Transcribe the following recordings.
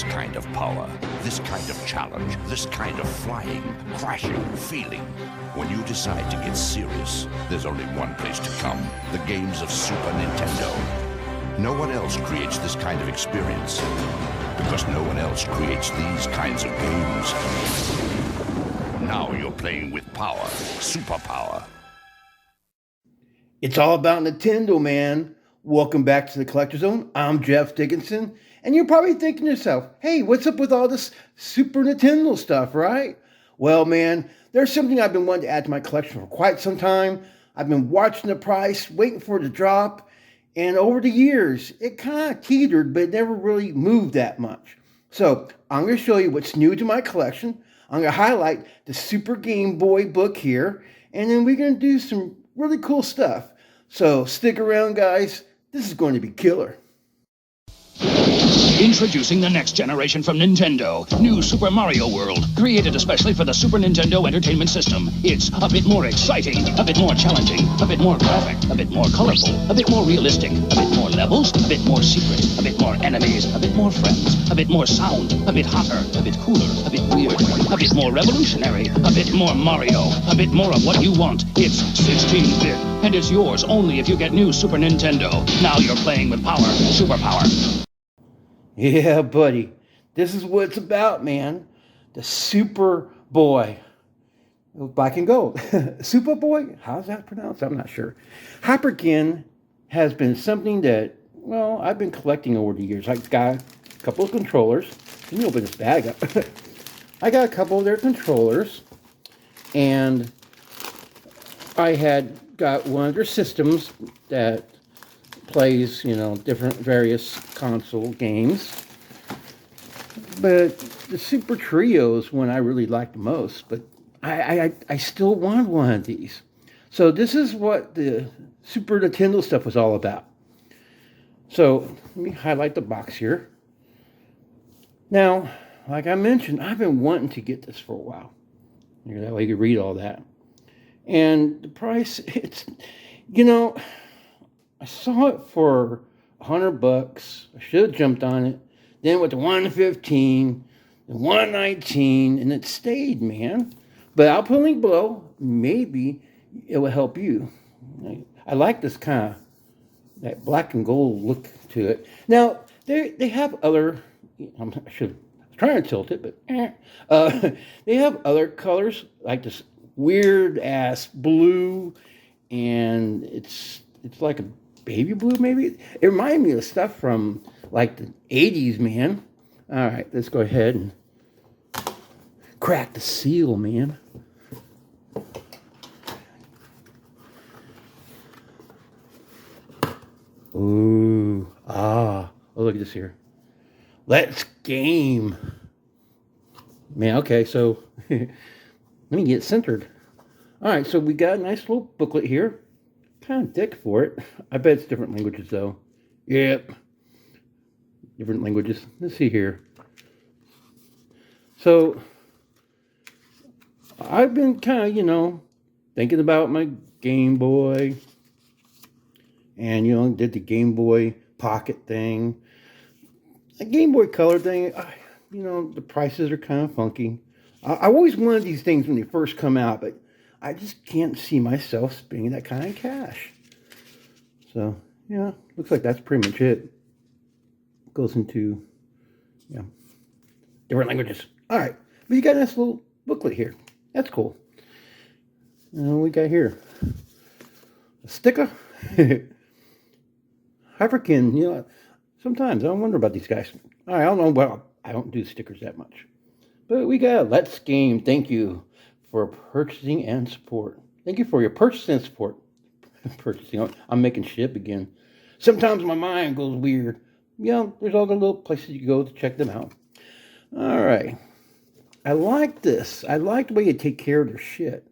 this kind of power, this kind of challenge, this kind of flying, crashing feeling. When you decide to get serious, there's only one place to come. The games of Super Nintendo. No one else creates this kind of experience, because no one else creates these kinds of games. Now you're playing with power, superpower. It's all about Nintendo, man. Welcome back to the Collector Zone. I'm Jeff Dickinson, and you're probably thinking to yourself, hey, what's up with all this Super Nintendo stuff, right? Well, man, there's something I've been wanting to add to my collection for quite some time. I've been watching the price, waiting for it to drop, and over the years, it kind of teetered, but it never really moved that much. So I'm going to show you what's new to my collection. I'm going to highlight the Super Game Boy book here, and then we're going to do some really cool stuff. So stick around, guys. This is going to be killer. Introducing the next generation from Nintendo, New Super Mario World, created especially for the Super Nintendo Entertainment System. It's a bit more exciting, a bit more challenging, a bit more graphic, a bit more colorful, a bit more realistic, a bit more levels, a bit more secret, a bit more enemies, a bit more friends, a bit more sound, a bit hotter, a bit cooler, a bit weird, a bit more revolutionary, a bit more Mario, a bit more of what you want. It's 16-bit, and it's yours only if you get New Super Nintendo. Now you're playing with power, superpower. Yeah, buddy. This is what it's about, man. The SupaBoy. Black and gold. SupaBoy? How's that pronounced? I'm not sure. Hyperkin has been something that, well, I've been collecting over the years. I got a couple of controllers. Let me open this bag up. I got a couple of their controllers. And I had got one of their systems that plays, different various console games. But the Super Trio is one I really liked the most, but I still want one of these. So this is what the Super Nintendo stuff was all about. So let me highlight the box here. Now, like I mentioned, I've been wanting to get this for a while. That way you can read all that. And the price, it's, I saw it for $100. I should have jumped on it. Then with the 115, the 119, and it stayed, man. But I'll put a link below. Maybe it will help you. I like this kind of that black and gold look to it. Now they have other. I was trying to tilt it, but they have other colors like this weird ass blue, and it's like a baby blue, maybe. It reminded me of stuff from like the 80s, man. All right, let's go ahead and crack the seal, man. Ooh, oh, look at this here. Let's game. Man, okay, so let me get centered. All right, so we got a nice little booklet here. Kind of thick for it. I bet it's different languages though. Yep. Different languages. Let's see here. So I've been kind of, thinking about my Game Boy. And, did the Game Boy Pocket thing. The Game Boy Color thing, the prices are kind of funky. I always wanted these things when they first come out, but I just can't see myself spending that kind of cash. So, yeah, looks like that's pretty much it. Goes into, different languages. All right, but you got a nice little booklet here. That's cool. And what we got here? A sticker. Hyperkin, sometimes I wonder about these guys. All right, I don't know. Well, I don't do stickers that much. But we got Let's Game. Thank you for purchasing and support. Thank you for your purchase and support. Purchasing. I'm making shit again. Sometimes my mind goes weird. There's all the little places you go to check them out. All right. I like this. I like the way you take care of their shit.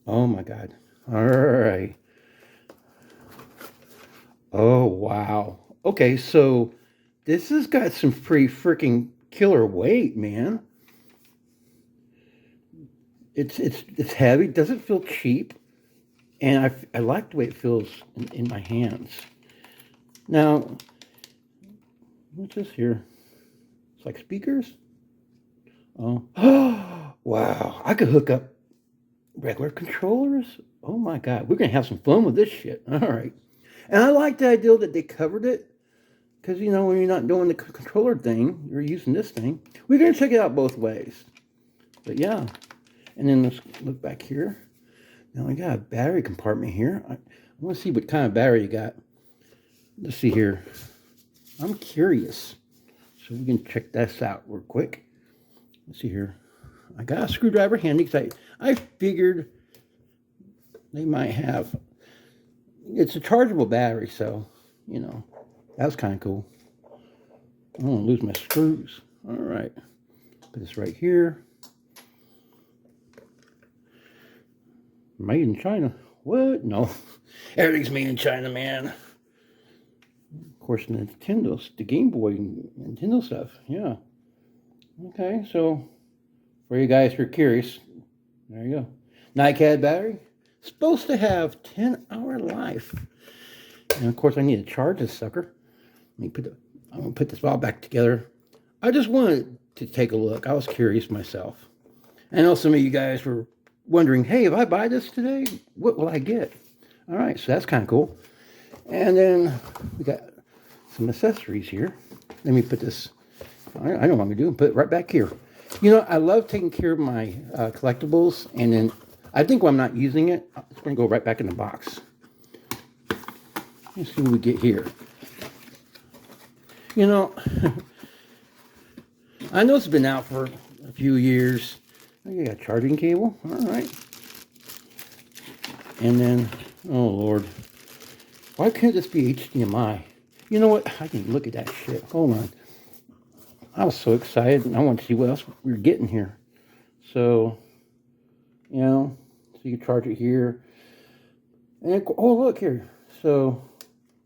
Oh, my God. All right. Oh, wow. Okay, so this has got some pretty freaking killer weight, man. It's heavy. Doesn't feel cheap. And I like the way it feels in my hands. Now, what's this here? like speakers. Oh, wow. I could hook up regular controllers. Oh my God. We're going to have some fun with this shit. All right. And I like the idea that they covered it. Because, you know, when you're not doing the controller thing, you're using this thing. We're going to check it out both ways. But yeah. And then let's look back here. Now we got a battery compartment here. I want to see what kind of battery you got. Let's see here. I'm curious. So we can check this out real quick. Let's see here. I got a screwdriver handy because I figured they might have. It's a chargeable battery, so, you know, that was kind of cool. I don't want to lose my screws. All right. Put this right here. Made in China. What? No. Everything's made in China, man. Of course, Nintendo's, the Game Boy and Nintendo stuff. Yeah. Okay, so for you guys who are curious, there you go. NiCad battery. Supposed to have 10-hour life. And of course, I need to charge this sucker. I'm going to put this all back together. I just wanted to take a look. I was curious myself. I know some of you guys were wondering, hey, if I buy this today, what will I get? All right, so that's kind of cool. And then we got some accessories here. Let me put this, I know what I'm going to do, put it right back here. You know, I love taking care of my collectibles, and then I think when I'm not using it, it's going to go right back in the box. Let's see what we get here. You know, I know it's been out for a few years. Oh, you got a charging cable. All right. And then, oh, Lord. Why can't this be HDMI? You know what? I can look at that shit. Hold on. I was so excited, and I want to see what else we're getting here. So, you know, so you can charge it here. And, oh, look here. So,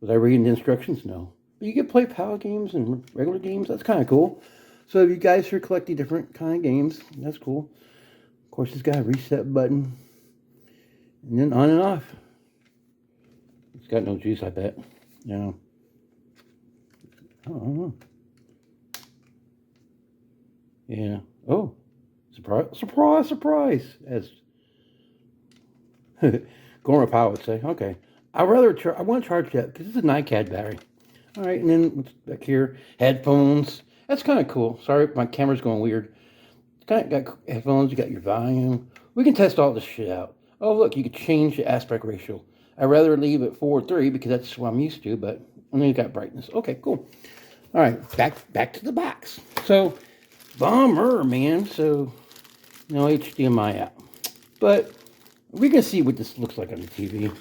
was I reading the instructions? No. But you can play PAL games and regular games. That's kind of cool. So, if you guys are collecting different kind of games, that's cool. Of course, it's got a reset button. And then on and off. It's got no juice, I bet. You know. I don't know. Yeah. Oh. Surprise, surprise, surprise. As Gorma Powell would say. Okay. I want to charge that because it's a NiCad battery. All right. And then back here, headphones. That's kind of cool. Sorry, my camera's going weird. It's got headphones. You got your volume. We can test all this shit out. Oh, look, you can change the aspect ratio. I'd rather leave it 4:3 because that's what I'm used to, but and then you got brightness. Okay, cool. All right, back to the box. So, bummer, man. So, no HDMI out. But we can see what this looks like on the TV.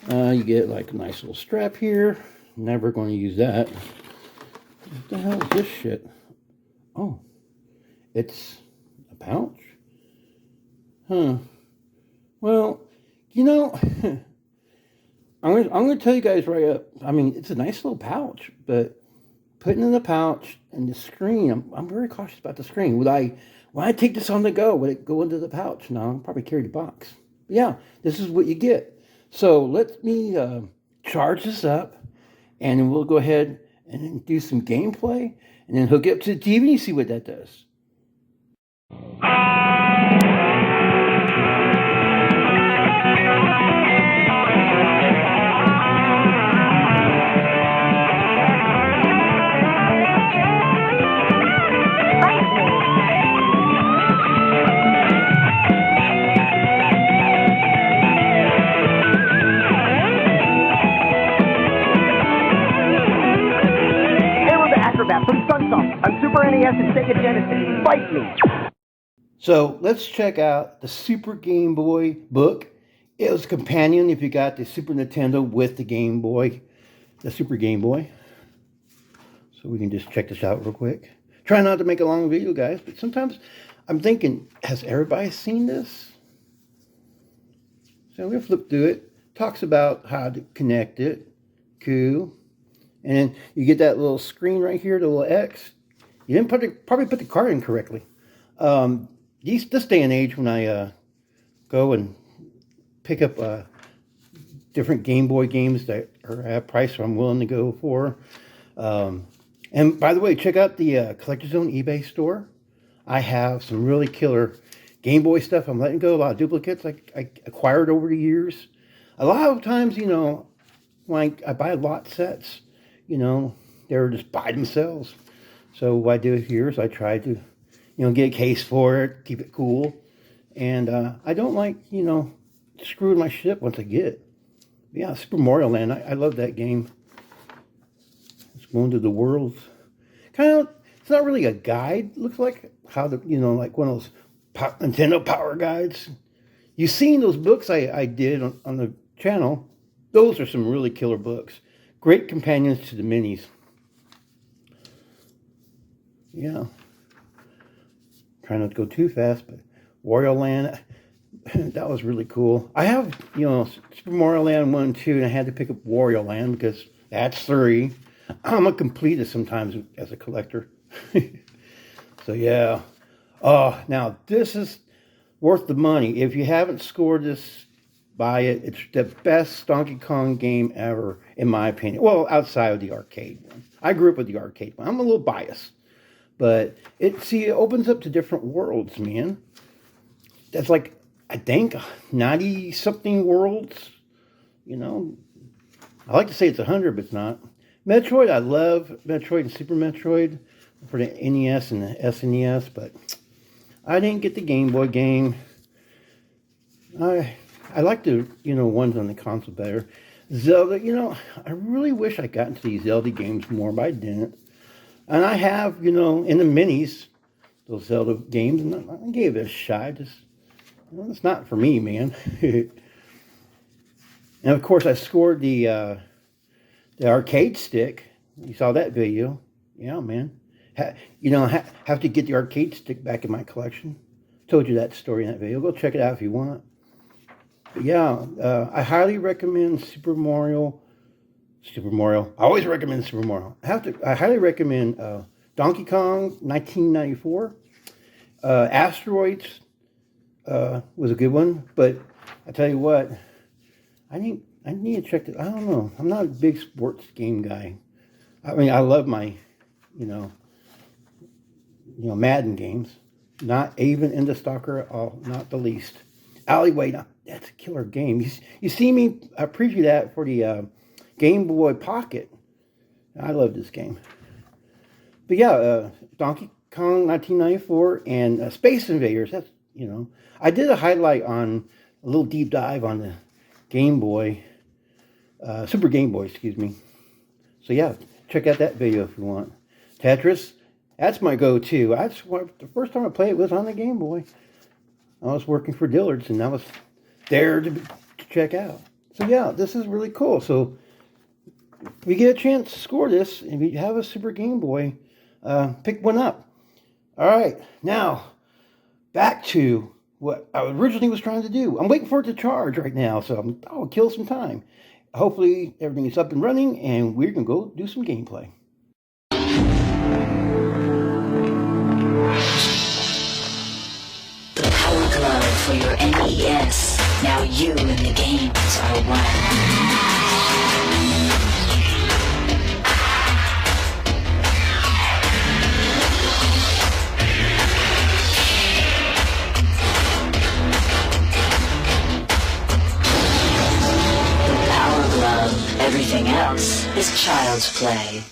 You get like a nice little strap here. Never going to use that. What the hell is this shit? Oh, it's a pouch? Huh. Well, you know, I'm going to tell you guys right up. I mean, it's a nice little pouch, but putting in the pouch and the screen, I'm very cautious about the screen. When I take this on the go, would it go into the pouch? No, I'll probably carry the box. But yeah, this is what you get. So let me charge this up, and then we'll go ahead and do some gameplay, and then hook it up to the TV and see what that does. On Super NES and Sega Genesis. Fight me! So let's check out the Super Game Boy book. It was a companion if you got the Super Nintendo with the Game Boy, the Super Game Boy. So we can just check this out real quick. Try not to make a long video, guys, but sometimes I'm thinking, has everybody seen this? So I'm going to flip through it. Talks about how to connect it. Cool. And then you get that little screen right here, the little X. You didn't probably put the card in correctly. This day and age, when I go and pick up different Game Boy games that are at a price I'm willing to go for, And by the way, check out the Collector's Zone eBay store. I have some really killer Game Boy stuff. I'm letting go a lot of duplicates I acquired over the years. A lot of times, you know, when I buy lot sets, you know, they're just by themselves. So what I do here is I try to, you know, get a case for it, keep it cool. And I don't like, you know, screwing my shit once I get it. Yeah, Super Mario Land, I love that game. It's going to the world. Kind of, it's not really a guide. It looks like how the, you know, like one of those Nintendo Power Guides. You've seen those books I did on the channel. Those are some really killer books. Great companions to the minis. Yeah. Trying not to go too fast, but Wario Land, that was really cool. I have, you know, Super Mario Land 1 and 2, and I had to pick up Wario Land because that's 3. I'm a completist sometimes as a collector. So, yeah. Now, this is worth the money. If you haven't scored this, buy it. It's the best Donkey Kong game ever, in my opinion. Well, outside of the arcade one. I grew up with the arcade one. I'm a little biased. But, it opens up to different worlds, man. That's like, I think, 90-something worlds. You know, I like to say it's 100, but it's not. Metroid, I love Metroid and Super Metroid for the NES and the SNES, but I didn't get the Game Boy game. I like the, you know, ones on the console better. Zelda, you know, I really wish I got into these Zelda games more, but I didn't. And I have, you know, in the minis, those Zelda games, and I gave it a shot. Just, you know, it's not for me, man. And of course, I scored the arcade stick. You saw that video. Yeah, man. You know, have to get the arcade stick back in my collection. Told you that story in that video. Go check it out if you want. But yeah, I highly recommend Super Mario. I always recommend Super Mario. I highly recommend Donkey Kong 1994. Asteroids was a good one, but I tell you what, I need to check it. I don't know. I'm not a big sports game guy. I mean, I love my, you know, Madden games. Not even into soccer at all, not the least. Alleyway, now, that's a killer game. You see me preview that for the Game Boy Pocket. I love this game. But yeah, Donkey Kong 1994 and Space Invaders. That's, you know, I did a highlight on a little deep dive on the Game Boy, Super Game Boy, excuse me. So yeah, check out that video if you want. Tetris, that's my go-to. The first time I played it was on the Game Boy. I was working for Dillard's and I was there to check out. So yeah, this is really cool. So if you get a chance to score this, if you have a Super Game Boy, pick one up. All right, now back to what I originally was trying to do. I'm waiting for it to charge right now, so I'll kill some time. Hopefully everything is up and running, and we're going to go do some gameplay. The Power Glove for your NES. Now you and the games are one. Everything else is child's play.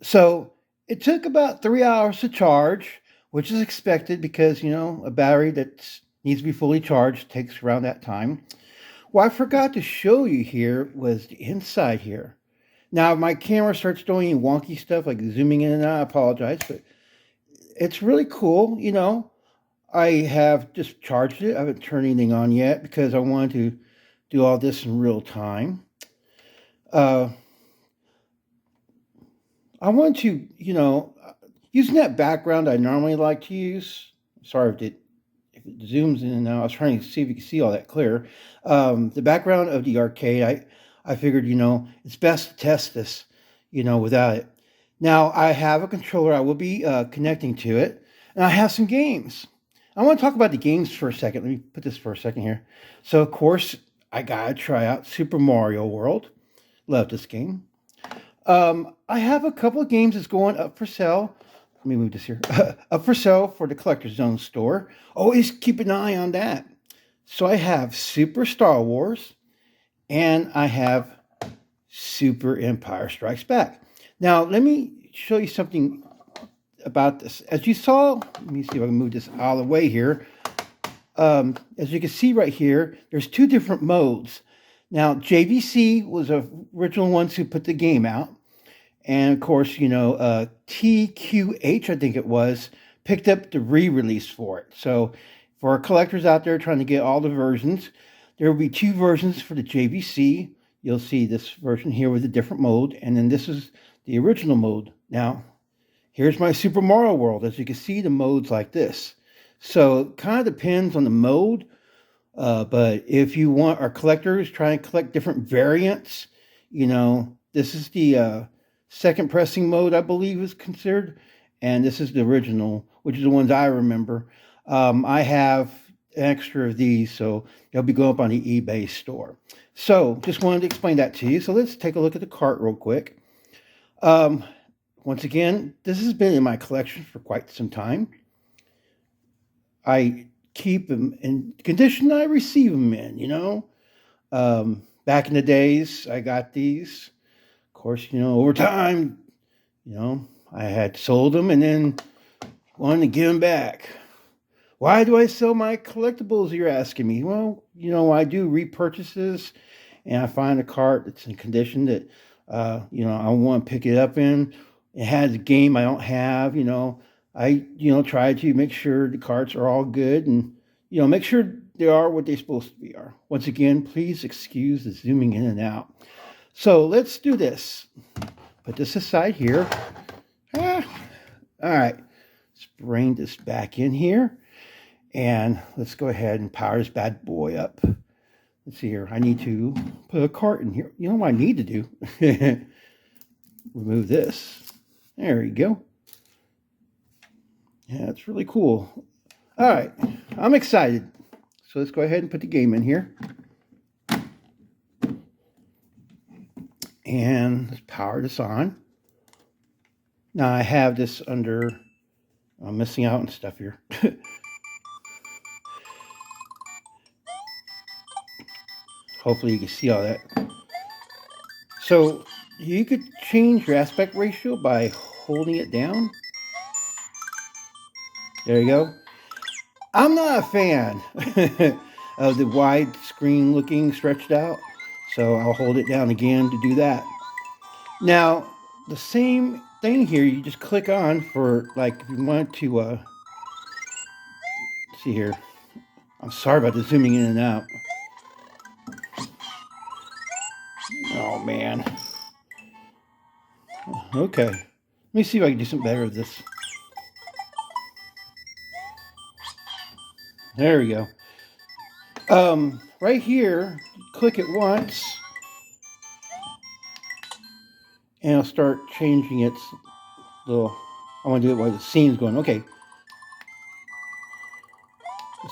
So it took about 3 hours to charge, which is expected because, you know, a battery that needs to be fully charged takes around that time. What I forgot to show you here was the inside here. Now, if my camera starts doing any wonky stuff like zooming in and out, I apologize, but it's really cool. You know, I have just charged it. I haven't turned anything on yet because I wanted to do all this in real time. I want to, you know, using that background I normally like to use. Sorry if it zooms in and out. I was trying to see if you can see all that clear. The background of the arcade, I figured, you know, it's best to test this, you know, without it. Now, I have a controller. I will be connecting to it. And I have some games. I want to talk about the games for a second. Let me put this for a second here. So, of course, I got to try out Super Mario World. Love this game. I have a couple of games that's going up for sale. Let me move this here. Up for sale for the Collector's Zone store. Always keep an eye on that. So I have Super Star Wars and I have Super Empire Strikes Back. Now, let me show you something about this. As you saw, let me see if I can move this out of the way here. As you can see right here, there's two different modes. Now, JVC was the original ones who put the game out. And of course, TQH, I think it was, picked up the re-release for it. So for our collectors out there trying to get all the versions, there will be two versions for the JVC. You'll see this version here with a different mode. And then this is the original mode. Now, here's my Super Mario World. As you can see, the mode's like this. So it kind of depends on the mode. But if you want our collectors trying to collect different variants, this is the second pressing mode, I believe is considered. And this is the original, which is the ones I remember. I have an extra of these, so they'll be going up on the eBay store. So just wanted to explain that to you. So let's take a look at the cart real quick. Once again, this has been in my collection for quite some time. I keep them in condition I receive them in, Back in the days, I got these. Of course, over time, I had sold them and then wanted to give them back. Why do I sell my collectibles, you're asking me? Well, I do repurchases and I find a cart that's in condition that, I want to pick it up in. It has a game I don't have, I, try to make sure the carts are all good and, make sure they are what they're supposed to be. Once again, please excuse the zooming in and out. So let's do this. Put this aside here. All right. Let's bring this back in here. And let's go ahead and power this bad boy up. Let's see here. I need to put a cart in here. You know what I need to do? Remove this. There you go. Yeah, it's really cool. All right. I'm excited. So let's go ahead and put the game in here. And let's power this on. Now I have this under, I'm missing out on stuff here. Hopefully you can see all that. So you could change your aspect ratio by holding it down. There you go. I'm not a fan of the wide screen looking stretched out. So I'll hold it down again to do that. Now, the same thing here, you just click on for, like, if you want to, see here. I'm sorry about the zooming in and out. Oh, man. Okay. Let me see if I can do something better with this. There we go. Right here, click it once. And I'll start changing its little, I want to do it while the scene's going. Okay.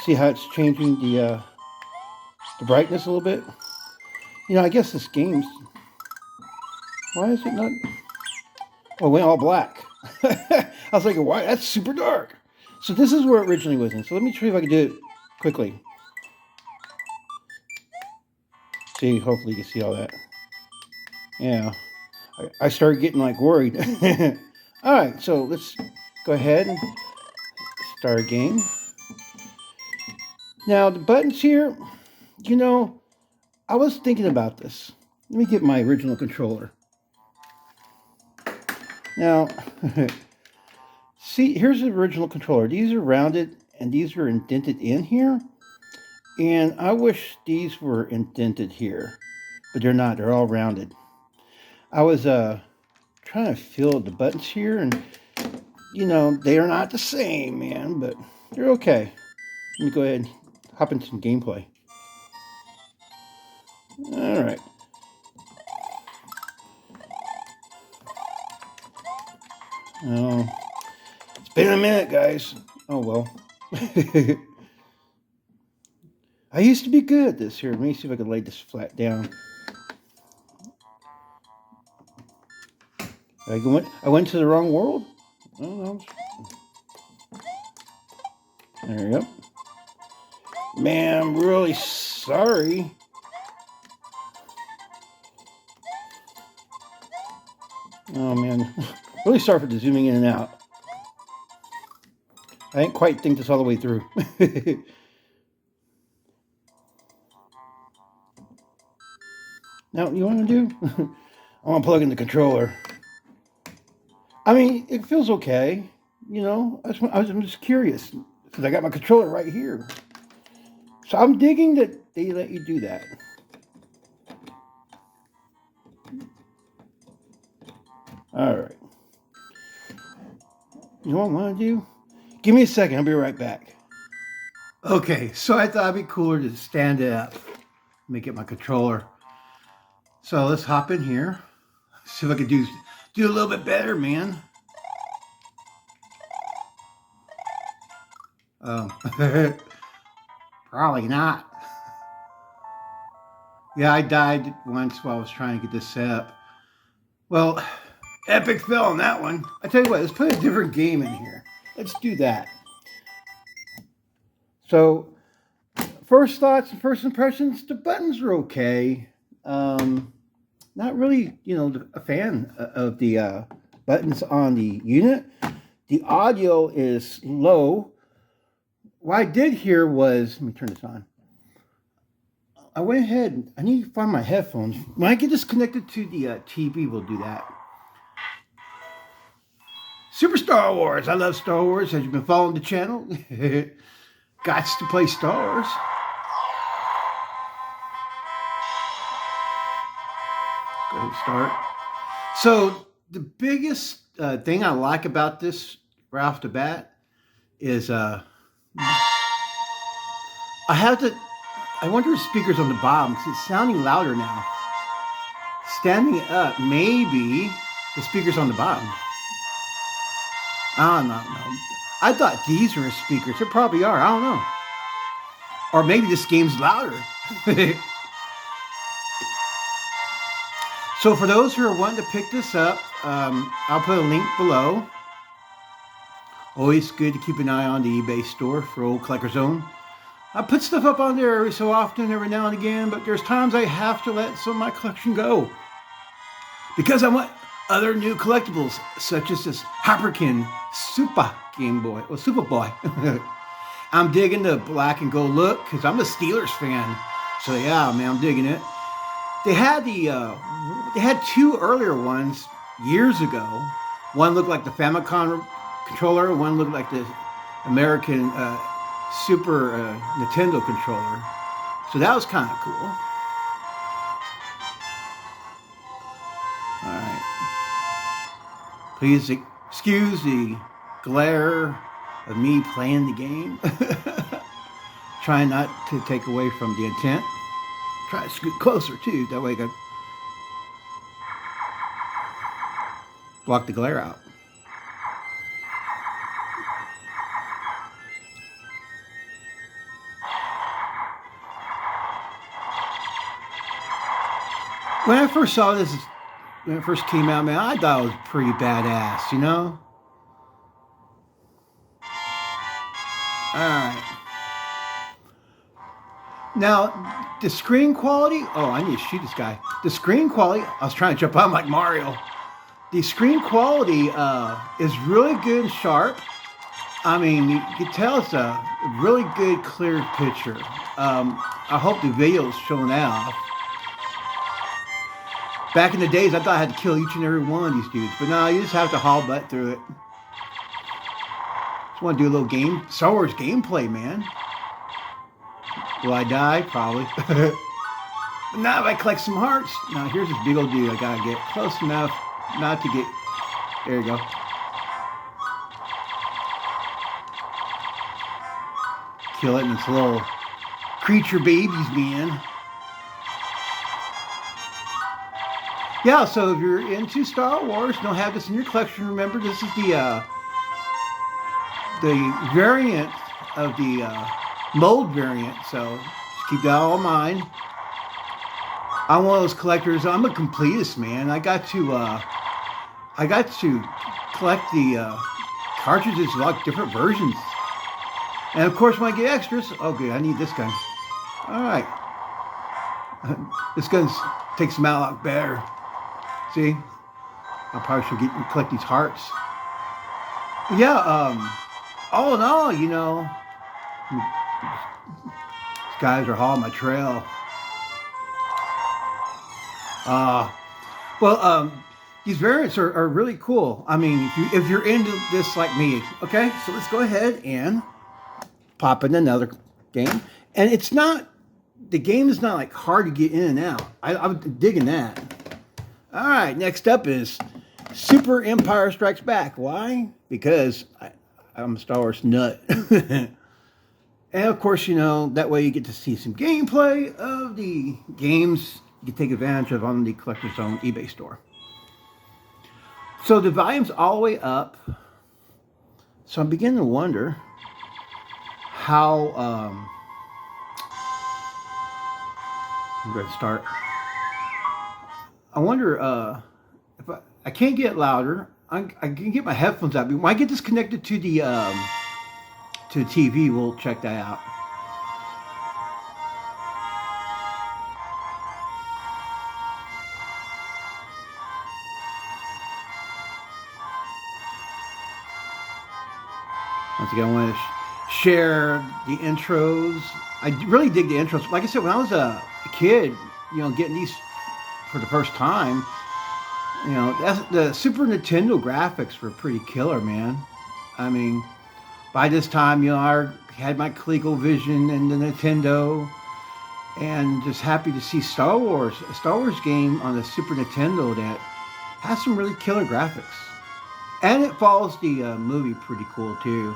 See how it's changing the brightness a little bit? I guess this game's, why is it not? Oh, it went all black. I was like, why? That's super dark. So this is where it originally was in. So let me show you if I can do it quickly. See, hopefully you can see all that. Yeah. I started getting like worried. All right, so let's go ahead and start a game. Now the buttons here, I was thinking about this. Let me get my original controller. Now, see, here's the original controller. These are rounded and these are indented in here. And I wish these were indented here, but they're not. They're all rounded. I was trying to fill the buttons here, and they are not the same, man, but they're okay. Let me go ahead and hop into some gameplay. All right. Oh, it's been a minute, guys. Oh well. I used to be good at this. Here, let me see if I can lay this flat down. I went to the wrong world? Oh, there you go. Man, I'm really sorry. Oh man, really sorry for the zooming in and out. I didn't quite think this all the way through. Now, you want to do? I want to plug in the controller. I mean, it feels okay. You know, I'm just curious because I got my controller right here. So I'm digging that they let you do that. All right. You know what I want to do? Give me a second. I'll be right back. Okay, so I thought it'd be cooler to stand it up. Let me get my controller. So let's hop in here. See if I can do a little bit better, man. Probably not. Yeah, I died once while I was trying to get this set up. Well, epic fail on that one. I tell you what, let's put a different game in here. Let's do that. So, first thoughts and first impressions, the buttons are okay. Not really, you know, a fan of the buttons on the unit. The audio is low. What I did here was, let me turn this on. I went ahead, I need to find my headphones. When I get this connected to the TV, we'll do that. Super Star Wars. I love Star Wars. As you've been following the channel, gots to play Star Wars. Go ahead and start. So the biggest thing I like about this right off the bat is I wonder if speakers on the bottom, because it's sounding louder now. Standing up, maybe the speakers on the bottom. I don't know. I thought these were speakers. They probably are. I don't know. Or maybe this game's louder. So for those who are wanting to pick this up, I'll put a link below. Always good to keep an eye on the eBay store for old collector's own. I put stuff up on there every so often, every now and again, but there's times I have to let some of my collection go. Because I want other new collectibles, such as this Hyperkin SupaBoy. I'm digging the black and gold look, because I'm a Steelers fan. So yeah, man, I'm digging it. They had two earlier ones years ago. One looked like the Famicom controller, one looked like the American Super Nintendo controller. So that was kind of cool. Alright. Please excuse the glare of me playing the game. Trying not to take away from the intent. Try to scoot closer too, that way I can block the glare out. When I first saw this, when it first came out, man, I thought it was pretty badass, you know? Alright. Now, the screen quality, oh, I need to shoot this guy. The screen quality, I was trying to jump out like Mario. The screen quality is really good and sharp. I mean, you can tell it's a really good, clear picture. I hope the video is showing out. Back in the days, I thought I had to kill each and every one of these dudes. But no, you just have to haul butt through it. Just want to do a little Star Wars gameplay, man. Will I die? Probably. But now if I collect some hearts, now here's this big old dude I gotta get close enough not to get, there you go. Kill it and its little creature babies, man. Yeah, so if you're into Star Wars, don't have this in your collection, remember this is the variant of the mold variant, so just keep that all in mind. I'm one of those collectors, I'm a completist, man. I got to I got to collect the cartridges, like different versions. And of course, when I get extras, okay, I need this gun. All right. This gun takes some Matlock better. See? I probably should collect these hearts. But yeah, all in all, you know, these guys are hauling my trail. These variants are really cool. I mean, if you're into this like me, okay, so let's go ahead and pop in another game. And it's not, the game is not like hard to get in and out. I'm digging that. All right, next up is Super Empire Strikes Back. Why? Because I'm a Star Wars nut. And of course, you know, that way you get to see some gameplay of the games you can take advantage of on the Collector's Zone eBay store. So the volume's all the way up. So I'm beginning to wonder how I'm going to start. I wonder if I can't get louder. I can get my headphones out. But when I get this connected to the TV, we'll check that out. Once again, I want to share the intros. I really dig the intros. Like I said, when I was a kid, you know, getting these for the first time, you know, the Super Nintendo graphics were pretty killer, man. I mean, by this time, you know, I had my ColecoVision and the Nintendo, and just happy to see a Star Wars game on the Super Nintendo that has some really killer graphics. And it follows the movie pretty cool, too.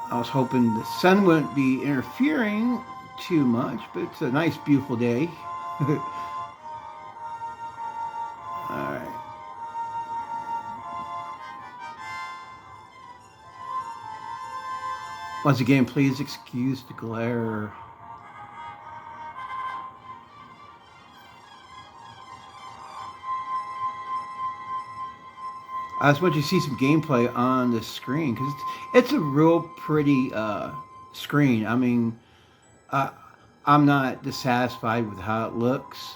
I was hoping the sun wouldn't be interfering too much, but it's a nice, beautiful day. Alright. Once again, please excuse the glare. I just want you to see some gameplay on the screen because it's a real pretty screen. I mean, I'm not dissatisfied with how it looks.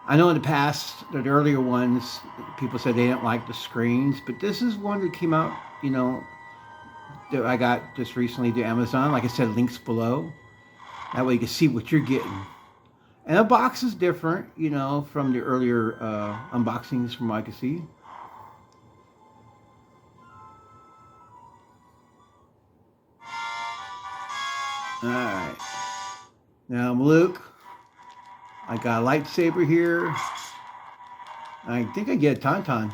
I know in the past, the earlier ones, people said they didn't like the screens, but this is one that came out, you know, that I got just recently to Amazon. Like I said, links below. That way you can see what you're getting. And the box is different, you know, from the earlier unboxings from what I could see. Alright, now I'm Luke. I got a lightsaber here. I think I get a tauntaun.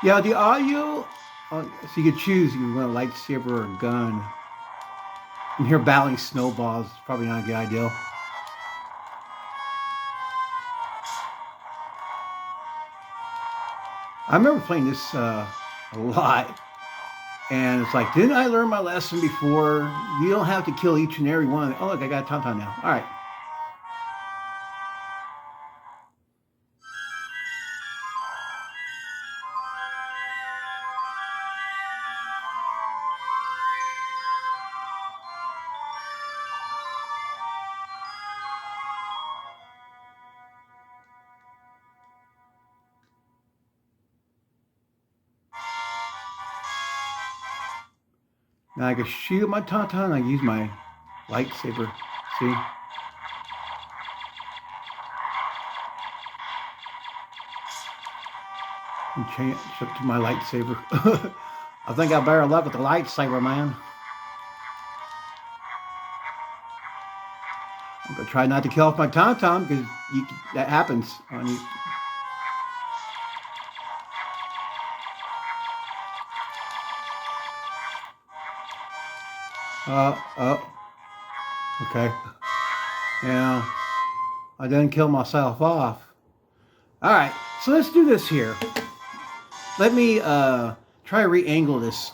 Yeah, the audio, so you could choose, you want a lightsaber or a gun. And here battling snowballs, probably not a good idea. I remember playing this a lot, and it's like, didn't I learn my lesson before? You don't have to kill each and every one. Oh, look, I got a tauntaun now. All right. Now I can shoot my tauntaun. I use my lightsaber. See? And change up to my lightsaber. I think I better luck with the lightsaber, man. I'm gonna try not to kill off my tauntaun because that happens on you. Okay. Yeah, I didn't kill myself off. All right, so let's do this here. Let me try to re-angle this.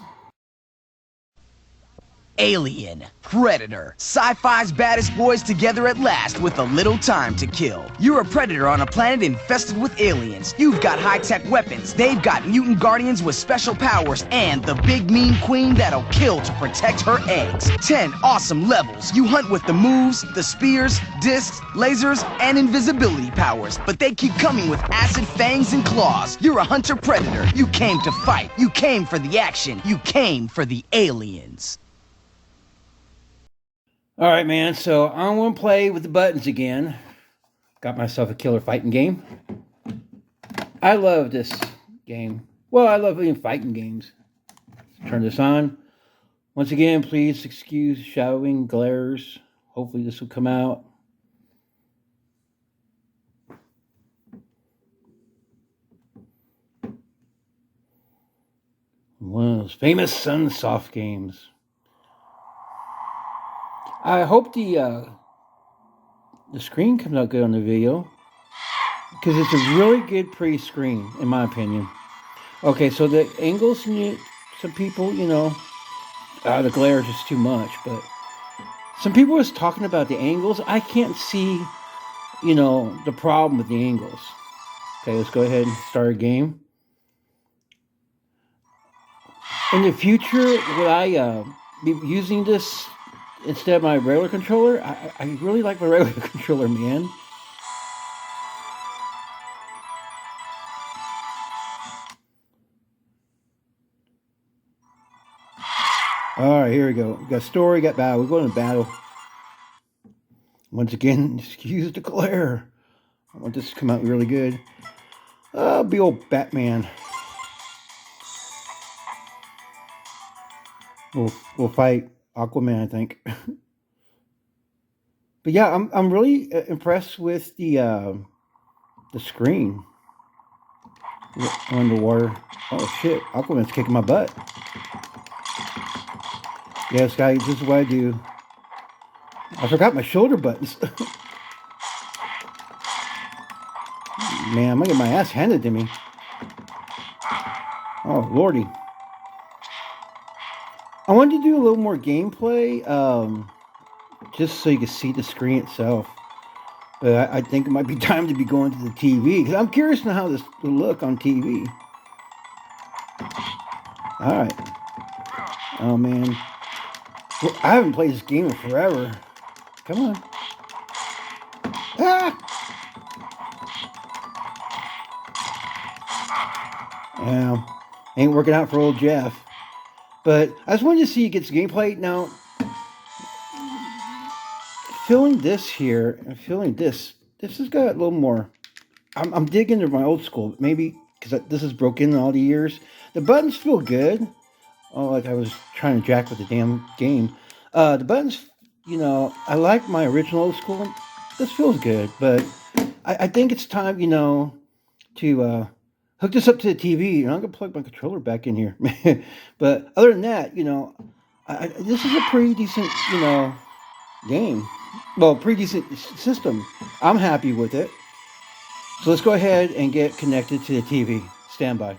Alien, Predator, sci-fi's baddest boys together at last with a little time to kill. You're a predator on a planet infested with aliens. You've got high-tech weapons, they've got mutant guardians with special powers, and the big mean queen that'll kill to protect her eggs. 10 awesome levels. You hunt with the moves, the spears, discs, lasers, and invisibility powers, but they keep coming with acid fangs and claws. You're a hunter-predator. You came to fight. You came for the action. You came for the aliens. All right, man, so I'm going to play with the buttons again. Got myself a killer fighting game. I love this game. Well, I love even fighting games. Turn this on. Once again, please excuse shadowing glares. Hopefully this will come out. One of those famous Sunsoft games. I hope the screen comes out good on the video, because it's a really good pretty screen, in my opinion. Okay, so the angles, some people, the glare is just too much, but some people was talking about the angles. I can't see, the problem with the angles. Okay, let's go ahead and start a game. In the future, would I be using this instead of my regular controller? I really like my regular controller, man. Alright, here we go. We got story, got battle. We're going to battle. Once again, excuse the glare. I want this to come out really good. Be old Batman. We'll fight Aquaman, I think. But yeah, I'm really impressed with the screen. Underwater. Oh shit, Aquaman's kicking my butt. Yes, guys, this is what I do. I forgot my shoulder buttons. Man, I'm gonna get my ass handed to me. Oh lordy. I wanted to do a little more gameplay, just so you can see the screen itself. But I think it might be time to be going to the TV, because I'm curious to how this will look on TV. Alright. Oh, man. Well, I haven't played this game in forever. Come on. Ah! Yeah. Ain't working out for old Jeff. But I just wanted to see you get some gameplay. Now, feeling this here and feeling this has got a little more. I'm digging into my old school, maybe because this is broken in all the years. The buttons feel good. Oh, like I was trying to jack with the damn game. The buttons, I like my original old school. This feels good, but I think it's time, to hook this up to the TV. I'm gonna plug my controller back in here. But other than that, this is a pretty decent, game. Well, pretty decent system. I'm happy with it. So let's go ahead and get connected to the TV. Stand by.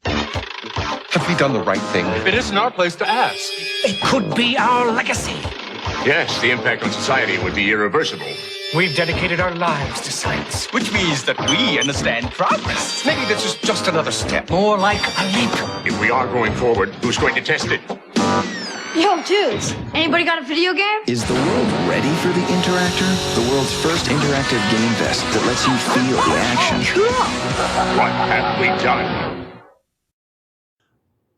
Have we done the right thing? It isn't our place to ask. It could be our legacy. Yes, the impact on society would be irreversible. We've dedicated our lives to science. Which means that we understand progress. Maybe this is just another step. More like a leap. If we are going forward, who's going to test it? Yo, dudes, anybody got a video game? Is the world ready for the Interactor? The world's first interactive game vest that lets you feel the action. Cool. What have we done?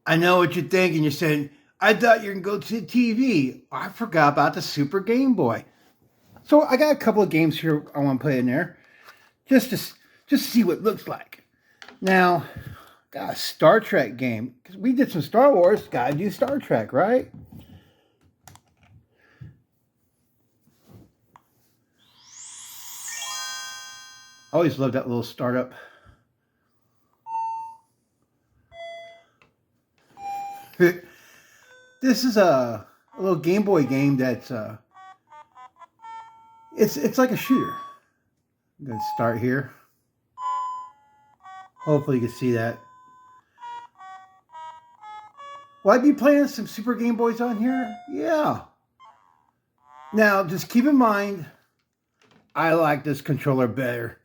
I know what you're thinking. You're saying, I thought you were going to go to the TV. I forgot about the Super Game Boy. So I got a couple of games here I want to play in there. Just to see what it looks like. Now, got a Star Trek game. Because we did some Star Wars. Gotta do Star Trek, right? I always loved that little startup. This is a little Game Boy game that's it's like a shooter. I'm gonna start here. Hopefully you can see that. Will I be playing some Super Game Boys on here? Yeah. Now, just keep in mind, I like this controller better.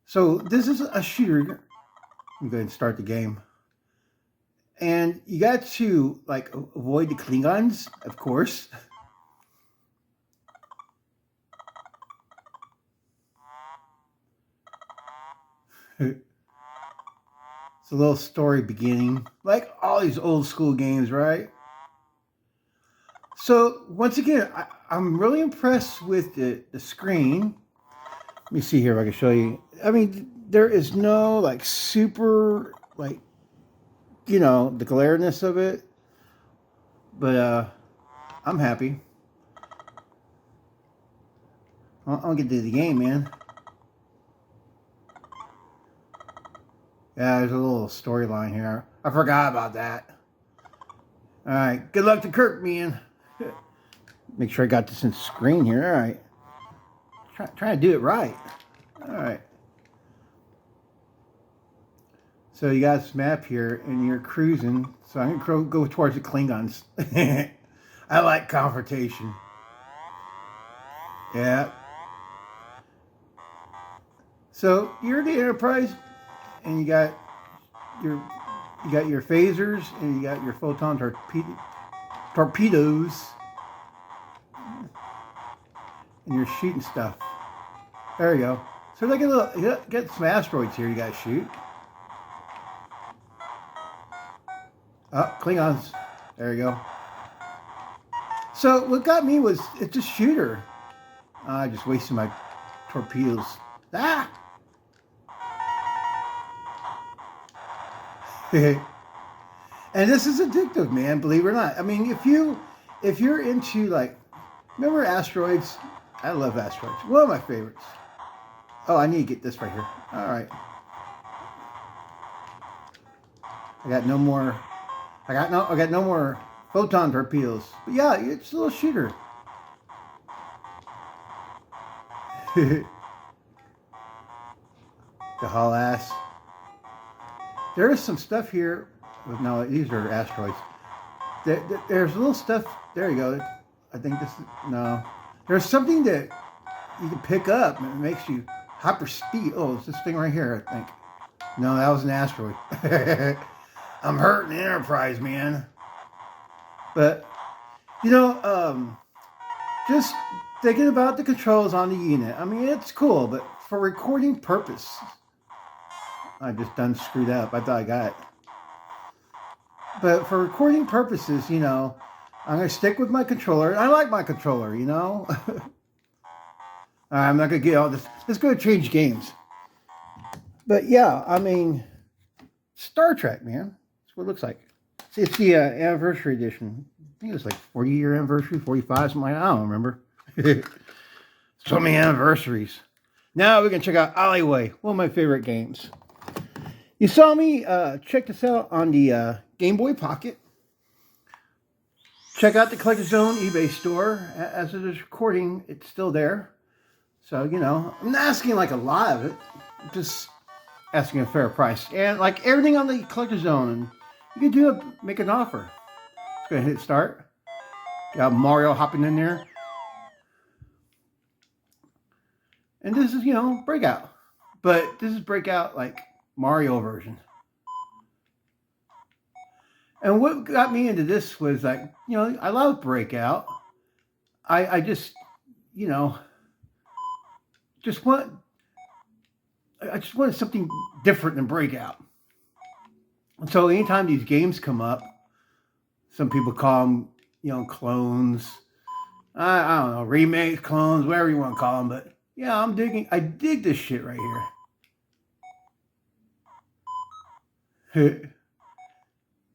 So this is a shooter. I'm going to start the game. And you got to like avoid the Klingons, of course. It's a little story beginning, like all these old school games, right? So once again, I'm really impressed with the screen. Let me see here if I can show you. I mean, there is no like super like, you know, the glareness of it, but I'm happy. I'll get to the game, man. Yeah, there's a little storyline here. I forgot about that. All right, good luck to Kirk, man. Make sure I got this in screen here. All right. Trying to do it right. All right. So you got this map here, and you're cruising. So I'm going to go towards the Klingons. I like confrontation. Yeah. So you're the Enterprise, and you got your phasers, and you got your photon torpedoes, and you're shooting stuff. There you go. So they get some asteroids here you got to shoot. Oh, Klingons. There you go. So what got me was it's a shooter. I just wasted my torpedoes. Ah! And this is addictive, man, believe it or not. I mean, if you're into like, remember asteroids? I love asteroids. One of my favorites. Oh, I need to get this right here. All right. I got no more photon torpedoes. But yeah, it's a little shooter. The haul ass. There is some stuff here. No, these are asteroids. There's a little stuff. There you go. I think this is, no. There's something that you can pick up and it makes you hyper speed. Oh, it's this thing right here, I think. No, that was an asteroid. I'm hurting the Enterprise, man. But, you know, just thinking about the controls on the unit. I mean, it's cool, but for recording purpose, I just done screwed up. I thought I got it. But for recording purposes, you know, I'm going to stick with my controller. I like my controller, you know. I'm not going to get all this. Let's go to change games. But yeah, I mean, Star Trek, man. That's what it looks like. See, it's the anniversary edition. I think it was like 40-year anniversary, 45, something like that. I don't remember. So many anniversaries. Now we can check out Alleyway, one of my favorite games. You saw me check this out on the Game Boy Pocket. Check out the Collector's Zone eBay store. As of this recording, it's still there. So, you know, I'm not asking like a lot of it. I'm just asking a fair price. And like everything on the Collector's Zone, you can make an offer. Let's go ahead and hit start. Got Mario hopping in there. And this is, you know, Breakout. But this is Breakout like Mario version. And what got me into this was like, you know, I love Breakout. I just, you know, I just wanted something different than Breakout. And so anytime these games come up, some people call them, you know, clones. I don't know, remakes, clones, whatever you want to call them. But yeah, I dig this shit right here.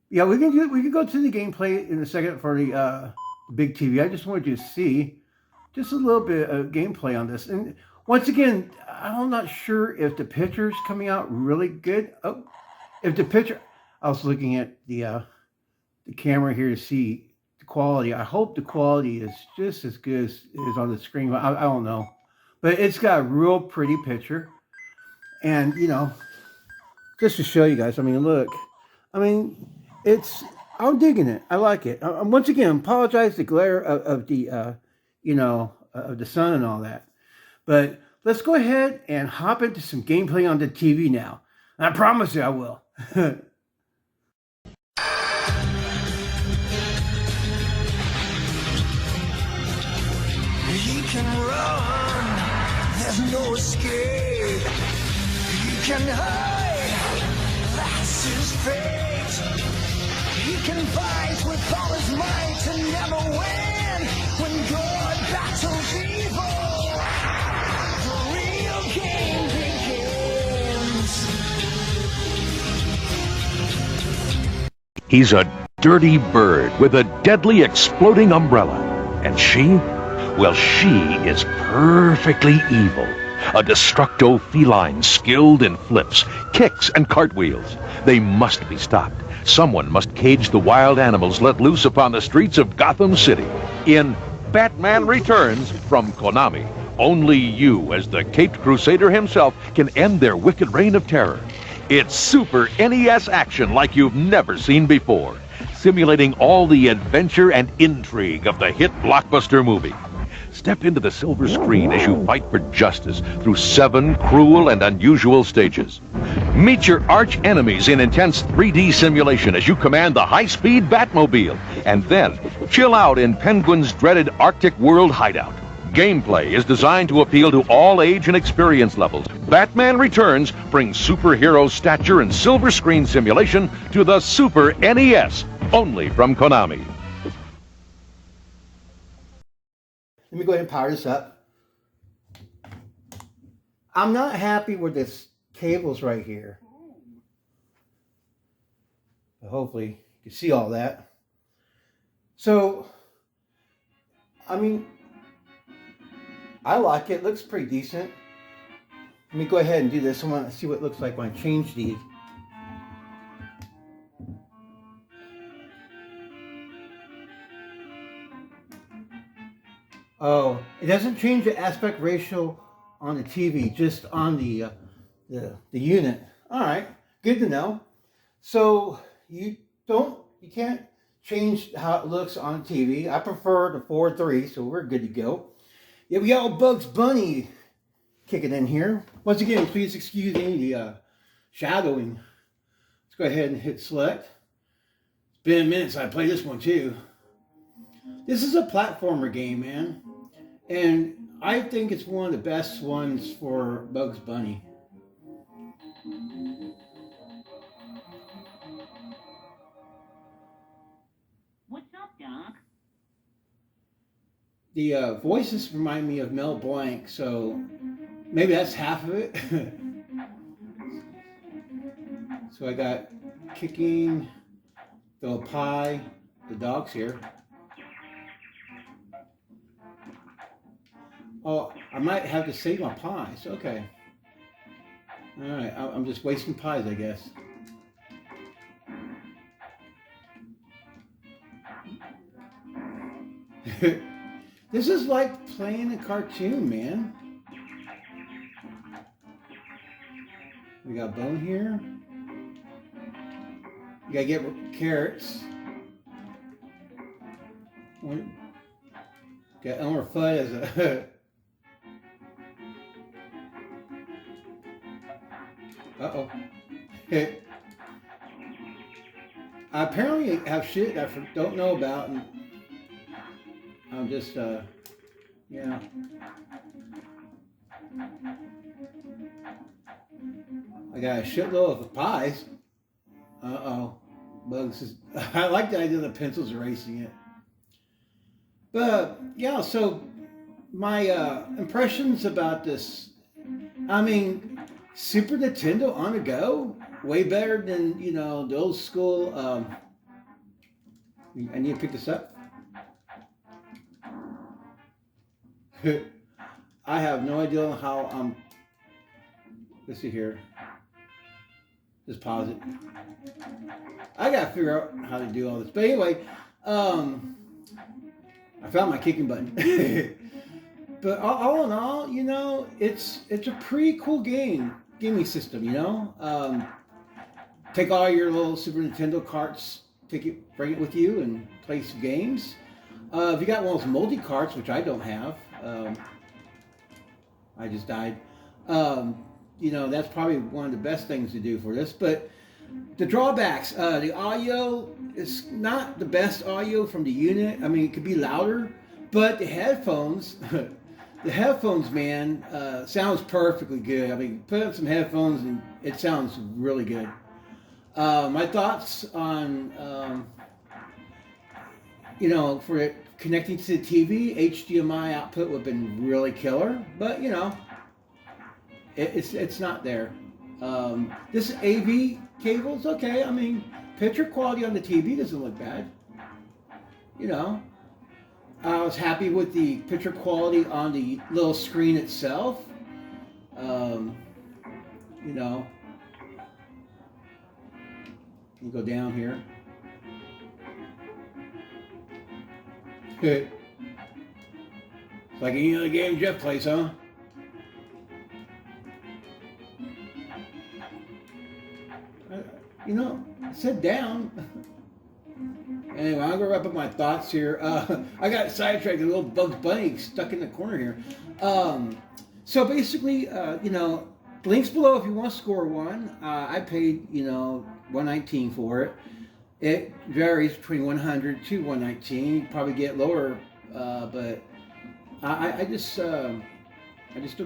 Yeah, we can go to the gameplay in a second for the big TV. I just wanted you to see just a little bit of gameplay on this. And once again, I'm not sure if the picture's coming out really good. Oh, if the picture, I was looking at the camera here to see the quality. I hope the quality is just as good as on the screen. I don't know. But it's got a real pretty picture. And, you know, just to show you guys, I mean, look. I mean, I'm digging it. I like it. Once again, apologize the glare of the, you know, of the sun and all that. But let's go ahead and hop into some gameplay on the TV now. I promise you I will. You can run, there's no escape. You can hide, that's his fate. He can fight with all his might and never win. When God battles evil, the real game begins. He's a dirty bird with a deadly exploding umbrella. And she? Well, she is perfectly evil. A destructo feline skilled in flips, kicks, and cartwheels. They must be stopped. Someone must cage the wild animals let loose upon the streets of Gotham City. In Batman Returns from Konami, only you, as the Caped Crusader himself, can end their wicked reign of terror. It's Super NES action like you've never seen before, simulating all the adventure and intrigue of the hit blockbuster movie. Step into the silver screen as you fight for justice through 7 cruel and unusual stages. Meet your arch enemies in intense 3D simulation as you command the high-speed Batmobile. And then chill out in Penguin's dreaded Arctic World hideout. Gameplay is designed to appeal to all age and experience levels. Batman Returns brings superhero stature and silver screen simulation to the Super NES, only from Konami. Let me go ahead and power this up. I'm not happy with this cables right here. But hopefully you can see all that. So, I mean, I like it. It looks pretty decent. Let me go ahead and do this. I want to see what it looks like when I change these. Oh, it doesn't change the aspect ratio on the TV, just on the unit. All right, good to know. So you can't change how it looks on TV. I prefer the 4:3, so we're good to go. Yeah, we got old Bugs Bunny kicking in here. Once again, please excuse any shadowing. Let's go ahead and hit select. It's been a minute since I played this one too. This is a platformer game, man. And I think it's one of the best ones for Bugs Bunny. What's up, Doc? The voices remind me of Mel Blanc, so maybe that's half of it. So I got kicking, the pie, the dog's here. Oh, I might have to save my pies. Okay. All right, I'm just wasting pies, I guess. This is like playing a cartoon, man. We got bone here. You gotta get carrots. Got Elmer Fudd as a... Uh-oh. I apparently have shit I don't know about, and I'm just, yeah. I got a shitload of pies. Uh-oh. Bugs is... I like the idea of the pencils erasing it. But, yeah, so my impressions about this, I mean... Super Nintendo on the go, way better than, you know, the old school. I need to pick this up. I have no idea how I'm. Let's see here. Just pause it. I gotta figure out how to do all this. But anyway, I found my kicking button. But all in all, you know, it's a pretty cool gaming system, you know. Take all your little Super Nintendo carts, bring it with you, and play some games. If you got one of those multi-carts, which I don't have, I just died. You know, that's probably one of the best things to do for this. But the drawbacks, the audio is not the best audio from the unit. I mean, it could be louder, but the headphones, man, sounds perfectly good. I mean, put on some headphones and it sounds really good. My thoughts on, you know, for it connecting to the TV, HDMI output would have been really killer, but you know, it's not there. This AV cable's okay. I mean, picture quality on the TV doesn't look bad. You know, I was happy with the picture quality on the little screen itself. You know, you go down here. It's like any other game Jeff plays, huh? You know, I said down. Anyway, I'm gonna wrap up my thoughts here. I got sidetracked. A little Bugs Bunny stuck in the corner here. So basically, you know, links below if you want to score one. I paid, you know, $119 for it. It varies between 100 to 119. You probably get lower, but I just don't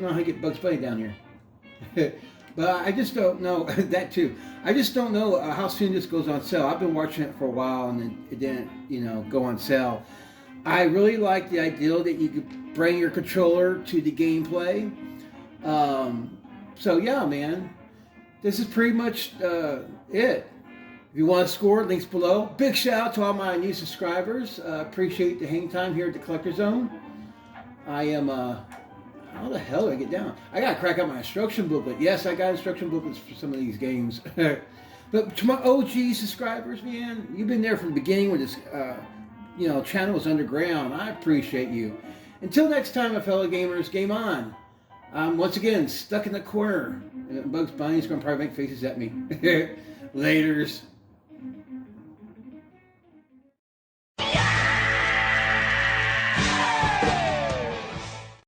know how to get Bugs Bunny down here. But I just don't know that too. I just don't know how soon this goes on sale. I've been watching it for a while and it didn't, you know, go on sale. I really like the idea that you could bring your controller to the gameplay. So yeah, man, this is pretty much it. If you want to score, links below. Big shout out to all my new subscribers. Appreciate the hang time here at the Collector Zone. I am, how the hell do I get down? I gotta crack out my instruction booklet. Yes, I got instruction booklets for some of these games. But to my OG subscribers, man, you've been there from the beginning when this, you know, channel was underground. I appreciate you. Until next time, my fellow gamers, game on. I'm once again stuck in the corner. And Bugs Bunny's gonna probably make faces at me. Laters.